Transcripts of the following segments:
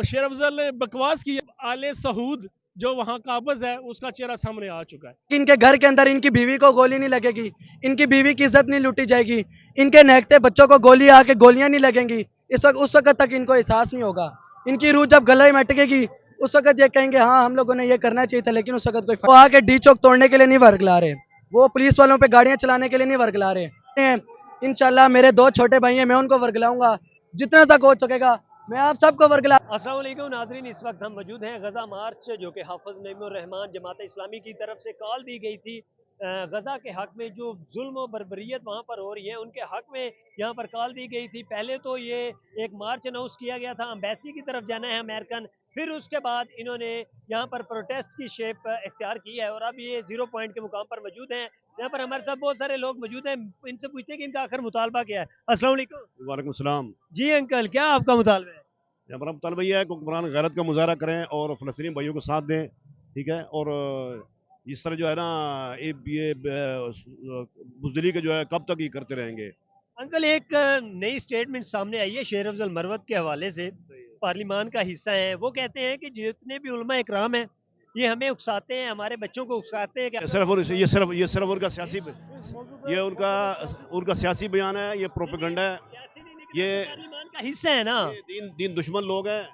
शेर अफजल ने बकवास की, आले सऊद जो वहाँ काबज है उसका चेहरा सामने आ चुका है। इनके घर के अंदर इनकी बीवी को गोली नहीं लगेगी, इनकी बीवी की इज्जत नहीं लूटी जाएगी, इनके नेकते बच्चों को गोली आके गोलियां नहीं लगेंगी। इस वक्त उस वक्त तक इनको एहसास नहीं होगा। इनकी रूह जब गले में अटकेगी उस वक्त ये कहेंगे हाँ हम लोगों ने ये करना चाहिए था, लेकिन उस वक्त कोई वो आके डी चौक तोड़ने के लिए नहीं वर्गला रहे, वो पुलिस वालों पे गाड़ियां चलाने के लिए नहीं वर्गला रहे। इंशाल्लाह मेरे दो छोटे भाई हैं, मैं उनको वर्गलाऊंगा जितना तक हो सकेगा, मैं आप सबको वर्गला। अस्सलाम वालेकुम नाजरीन, इस वक्त हम मौजूद हैं गज़ा मार्च जो कि हाफ़िज़ नईमुर्रहमान जमात इस्लामी की तरफ से कॉल दी गई थी। गज़ा के हक़ में जो जुल्म और बर्बरियत वहाँ पर हो रही है उनके हक़ में यहाँ पर कॉल दी गई थी। पहले तो ये एक मार्च अनाउंस किया गया था, एम्बेसी की तरफ जाना है अमेरिकन, फिर उसके बाद इन्होंने यहाँ पर प्रोटेस्ट की शेप इख्तियार की है और अब ये ज़ीरो पॉइंट के मुकाम पर मौजूद हैं। यहाँ पर हमारे साथ बहुत सारे लोग मौजूद हैं, इनसे पूछते हैं कि इनका आखिर मुतालबा क्या है। अस्सलाम वालेकुम। वालेकुम सलाम। जी अंकल, क्या आपका मुतालबा है? हमारा मुतालबा ये है कि कुरान गैरत का मुजाहरा करें और फ़लस्तीनी भाइयों को साथ दें, ठीक है। और इस तरह जो है ना ये बुज़दिली के जो है कब तक ये करते रहेंगे। अंकल, एक नई स्टेटमेंट सामने आई है शेर अफजल मरवत के हवाले से, पार्लिमान का हिस्सा है। वो कहते हैं कि जितने भी उलमा इकराम हैं ये हमें उकसाते हैं, हमारे बच्चों को उकसाते हैं कि ये सिर्फ उनका सियासी, ये उनका उनका सियासी बयान है, ये प्रोपेगेंडा है। सियासी नहीं, लेकिन ये वो पार्लिमान का हिस्सा है ना। ये दीन दीन दुश्मन लोग हैं।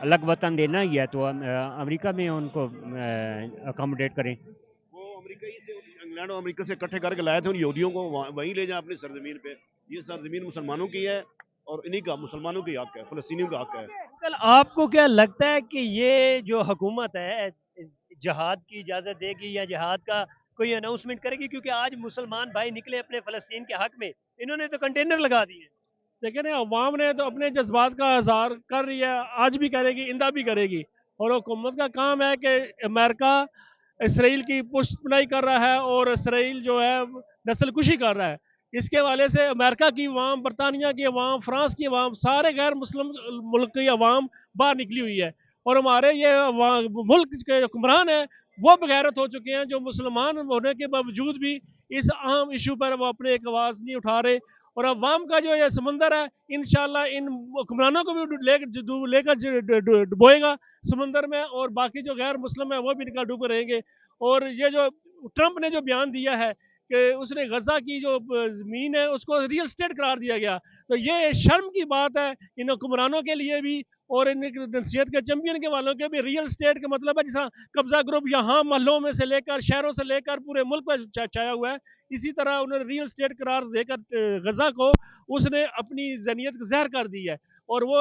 अलग वतन देना ही है तो अमेरिका में उनको अकोमोडेट करें। वो अमेरिका ही से, इंग्लैंड और अमेरिका से इकट्ठे करके लाए थे उन यहूदियों को, वहीं ले जाए अपनी सरजमीन पे। ये सरजमीन मुसलमानों की है और इन्हीं का, मुसलमानों की हक है, फ़लस्तीनियों का हक है। अंकल, आपको क्या लगता है कि ये जो हुकूमत है जहाद की इजाज़त देगी या जहाद का कोई अनाउंसमेंट करेगी? क्योंकि आज मुसलमान भाई निकले अपने फ़लस्तीन के हक में, इन्होंने तो कंटेनर लगा दिए। देखिए ना, अवाम ने तो अपने जज्बात का इजहार कर रही है, आज भी करेगी, इंदा भी करेगी। और हुकूमत का काम है कि अमेरिका इसराइल की पुष्टपनाही कर रहा है और इसराइल जो है नस्ल कुशी कर रहा है। इसके वाले से अमेरिका की अवाम, बरतानिया की अवाम, फ्रांस की अवाम, सारे गैर मुस्लिम मुल्क की अवाम बाहर निकली हुई है। और हमारे ये मुल्क के हुक्मरान हैं वो बगैरत हो चुके हैं, जो मुसलमान होने के बावजूद भी इस अहम इशू पर वो अपने एक आवाज़ नहीं उठा रहे। और अवाम का जो ये समंदर है, इंशाल्लाह इन हुक्मरानों को भी लेकर डुबोएगा समंदर में, और बाकी जो गैर मुस्लिम है वो भी इनका डूबे रहेंगे। और ये जो ट्रंप ने जो बयान दिया है कि उसने गजा की जो ज़मीन है उसको रियल स्टेट करार दिया गया, तो ये शर्म की बात है इन हुक्मरानों के लिए भी और इन नसीहत के चैंपियन के वालों के भी। रियल स्टेट का मतलब है जैसा कब्जा ग्रुप यहाँ मोहल्लों में से लेकर, शहरों से लेकर पूरे मुल्क पर छाया हुआ है, इसी तरह उन्होंने रियल स्टेट करार देकर गजा को उसने अपनी जहनीत जहर कर दी है। और वो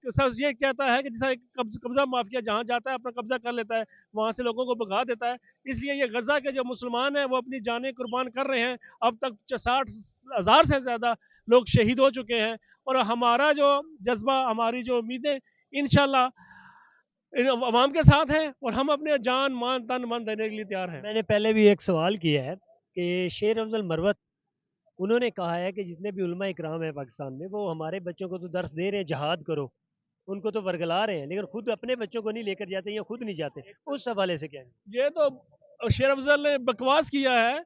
सच ये कहता है कि जैसा कब्जा माफिया जहाँ जाता है अपना कब्जा कर लेता है, वहाँ से लोगों को भगा देता है। इसलिए ये गजा के जो मुसलमान हैं वो अपनी जानें कुर्बान कर रहे हैं। अब तक 60,000 से ज़्यादा लोग शहीद हो चुके हैं। और हमारा जो जज्बा, हमारी जो उम्मीदें इंशाल्लाह अवाम के साथ हैं और हम अपने जान मान तन मन देने के लिए तैयार हैं। मैंने पहले भी एक सवाल किया है कि शेर अफजल मरवत उन्होंने कहा है कि जितने भी उलमा इकराम है पाकिस्तान में वो हमारे बच्चों को तो दर्स दे रहे हैं जहाद करो, उनको तो वर्गला रहे हैं, लेकिन खुद अपने बच्चों को नहीं लेकर जाते या खुद नहीं जाते। उस हवाले से क्या है? ये तो शेर अफजल ने बकवास किया है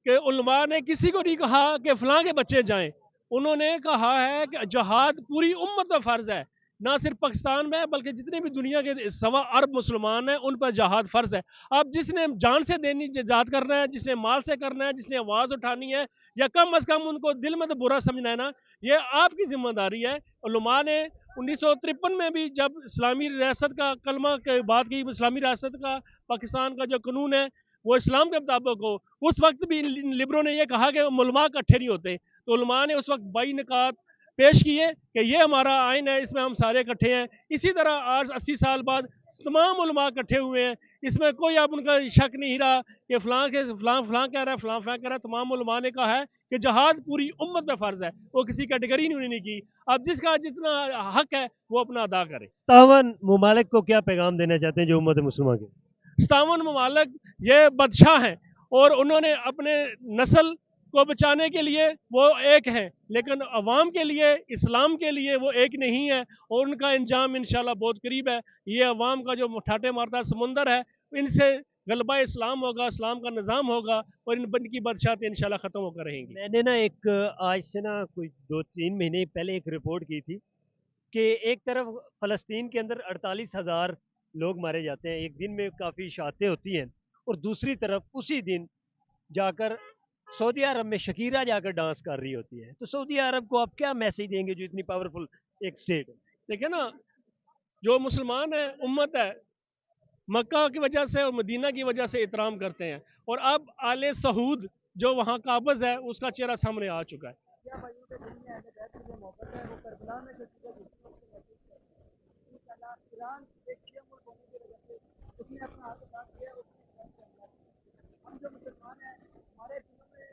कि उलमा ने किसी को नहीं कहा कि फलां के बच्चे जाएं। उन्होंने कहा है कि जहाद पूरी उम्मत पर फ़र्ज़ है, ना सिर्फ पाकिस्तान में बल्कि जितने भी दुनिया के 1.25 अरब मुसलमान हैं उन पर जहाद फ़र्ज़ है। अब जिसने जान से देनी जहाद करना है, जिसने माल से करना है, जिसने आवाज़ उठानी है, या कम अज़ कम उनको दिल में तो बुरा समझना है ना, ये आपकी ज़िम्मेदारी है। उलमा ने 1953 में भी जब इस्लामी रियासत का कलमा के बात की, इस्लामी रियासत का पाकिस्तान का जो कानून है वो इस्लाम के मुताबिक हो, उस वक्त भी लिबरों ने यह कहा कि उलमा इकट्ठे नहीं होते। तो उलमा ने उस वक्त 22 निकात पेश किए कि ये हमारा आइन है, इसमें हम सारे इकट्ठे हैं। इसी तरह आज 80 साल बाद तमाम उलमा इकट्ठे हुए हैं, इसमें कोई अब उनका शक नहीं रहा कि फलां के फलां फलां कह रहा है, फलां फलां कह रहा है। तमाम उलमा ने कहा है कि जहाद पूरी उम्मत में फ़र्ज़ है, वो किसी कैटेगरी नहीं की। अब जिसका जितना हक है वो अपना अदा करे। 57 ममालिक को क्या पैगाम देना चाहते हैं जो उम्मत मुसलमान के? 57 ममालिक ये बादशाह हैं और उन्होंने अपने नस्ल को बचाने के लिए वो एक हैं, लेकिन अवाम के लिए, इस्लाम के लिए वो एक नहीं है। और उनका इंजाम इंशाल्लाह बहुत करीब है। ये अवाम का जो ठाटे मारता समुंदर है, इनसे गलबा इस्लाम होगा, इस्लाम का निज़ाम होगा और इनकी बादशाहत इंशाल्लाह ख़त्म होकर रहेंगी। मैंने ना एक आज से ना कोई 2-3 महीने पहले एक रिपोर्ट की थी कि एक तरफ फ़लस्तीन के अंदर 48,000 लोग मारे जाते हैं, एक दिन में काफ़ी शहादतें होती हैं, और दूसरी तरफ उसी दिन जाकर सऊदी अरब में शकीरा जाकर डांस कर रही होती है। तो सऊदी अरब को आप क्या मैसेज देंगे जो इतनी पावरफुल एक स्टेट है? देखिए ना, जो मुसलमान है, उम्मत है, मक्का की वजह से और मदीना की वजह से एहतराम करते हैं, और अब आले सऊद जो वहाँ काबज़ है उसका चेहरा सामने आ चुका है। क्या भाइयों के दिल में अहले बैत की जो मोहब्बत है वो करबला में जो चीज़ें घुसी हैं, उसको महसूस करते हैं। इंशाअल्लाह ईरान एक शिया मुल्क होने की वजह से उसने अपना हाथ उठा दिया, उसने इस्लाम से हमला किया। हम जो मुसलमान हैं, हमारे दिलों में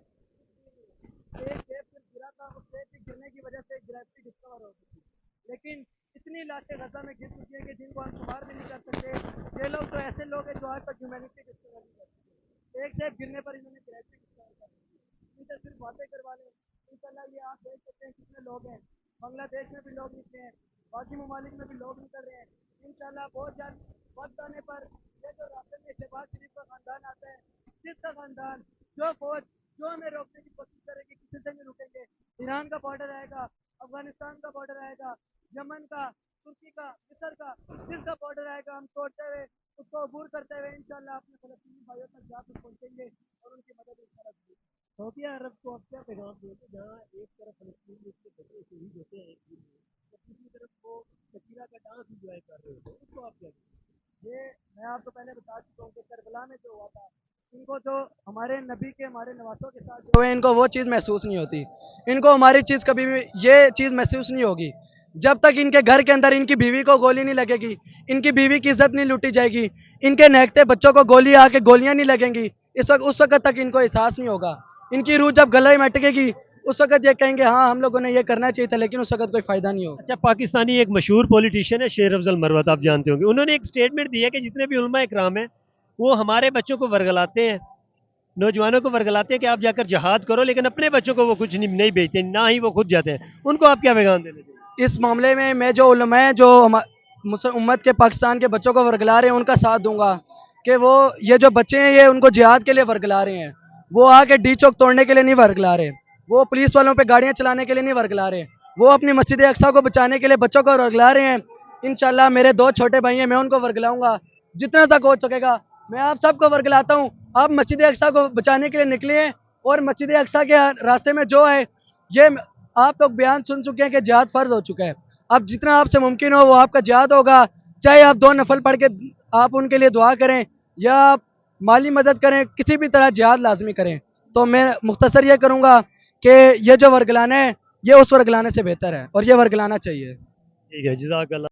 एक सेब सिर्फ गिरा था, उस सेब के गिरने की वजह से ग्रेविटी डिस्कवर हो गई थी। लेकिन इतनी लाशें गजा में गिर चुकी हैं कि जिनको हम शुमार भी नहीं कर सकते। ये लोग तो ऐसे लोग हैं जो आज तक ह्यूमैनिटी डिस्कवर नहीं कर सकते। एक सेब गिरने पर इन्होंने ग्रेविटी डिस्कवर कर दी। इनसे सिर्फ बातें करवा लें। इंशाल्लाह ये आप देख सकते हैं कितने लोग हैं, बांग्लादेश में भी लोग निकले हैं, बाकी ममालिक में भी लोग निकल रहे हैं। इंशाल्लाह बहुत जल्द वक्त आने पर ये जो रास्ते में शहबाज शरीफ का खानदान आता है, जिसका खानदान जो फौज जो हमें रोकने की कोशिश करेगी, किसी से नहीं रुकेंगे। ईरान का बॉर्डर आएगा, अफगानिस्तान का बॉर्डर आएगा, यमन का, तुर्की का, मिस्र का, जिसका बॉर्डर आएगा हम तोड़ते हुए उसको अबूर करते हुए इंशाल्लाह अपने फलस्तीनी भाइयों तक जाकर पहुंचेंगे और उनकी मदद इंशाल्लाह करेंगे। सऊदी अरब को आप क्या पैगाम देंगे, जहाँ एक तरफ फ़लस्तीन में इतने बच्चे शहीद होते हैं एक दिन में, और दूसरी तरफ वो शकीरा का डांस इंजॉय कर रहे होते हैं, उसको आप क्या कहेंगे? ये मैं आपको पहले बता चुका हूँ कि करबला में जो हुआ था, इनको जो हमारे नबी के हमारे नवासों के साथ जो है इनको वो चीज़ महसूस नहीं होती। इनको हमारी चीज़ कभी भी ये चीज़ महसूस नहीं होगी जब तक इनके घर के अंदर इनकी बीवी को गोली नहीं लगेगी, इनकी बीवी की इज्जत नहीं लूटी जाएगी, इनके नेकते बच्चों को गोली आके गोलियां नहीं लगेंगी, उस वक्त तक इनको एहसास नहीं होगा। इनकी रूह जब गले में अटकेगी उस वक्त ये कहेंगे हाँ हम लोगों ने ये करना चाहिए था, लेकिन उस वक्त कोई फ़ायदा नहीं होगा। अच्छा, पाकिस्तानी एक मशहूर पॉलिटिशियन है शेर अफजल मरवत, आप जानते होंगे, उन्होंने एक स्टेटमेंट दिया कि जितने भी उलमा इकराम हैं वो हमारे बच्चों को वर्गलाते हैं, नौजवानों को वर्गलाते हैं कि आप जाकर जहाद करो, लेकिन अपने बच्चों को वो कुछ नहीं भेजते, ना ही वो खुद जाते हैं। उनको आप क्या पैगाम देने देंगे? इस मामले में मैं जो उलमा हैं जो मुस्लिम उम्मत के पाकिस्तान के बच्चों को वर्गला रहे हैं उनका साथ दूंगा कि वो ये जो बच्चे हैं ये उनको जिहाद के लिए वर्गला रहे हैं। वो आके डी चौक तोड़ने के लिए नहीं वर्गला रहे, वो पुलिस वालों पे गाड़ियां चलाने के लिए नहीं वर्गला रहे, वो अपनी मस्जिद अक्सा को बचाने के लिए बच्चों को वर्गला रहे हैं। इंशाल्लाह मेरे 2 छोटे भाई हैं, मैं उनको वर्गलाऊंगा जितना तक हो सकेगा। मैं आप सबको वर्गलाता हूँ, आप मस्जिद अक्सा को बचाने के लिए निकले हैं, और मस्जिद अक्सा के रास्ते में जो है ये आप लोग बयान सुन चुके हैं कि जिहाद फ़र्ज हो चुका है। अब जितना आपसे मुमकिन हो वो आपका जिहाद होगा, चाहे आप 2 नफल पढ़ के आप उनके लिए दुआ करें या आप माली मदद करें, किसी भी तरह जिहाद लाजमी करें। तो मैं मुख्तसर ये करूँगा कि ये जो वर्गलाना है ये उस वर्गलाने से बेहतर है और ये वर्गलाना चाहिए। ठीक है, जज़ाकल्लाह।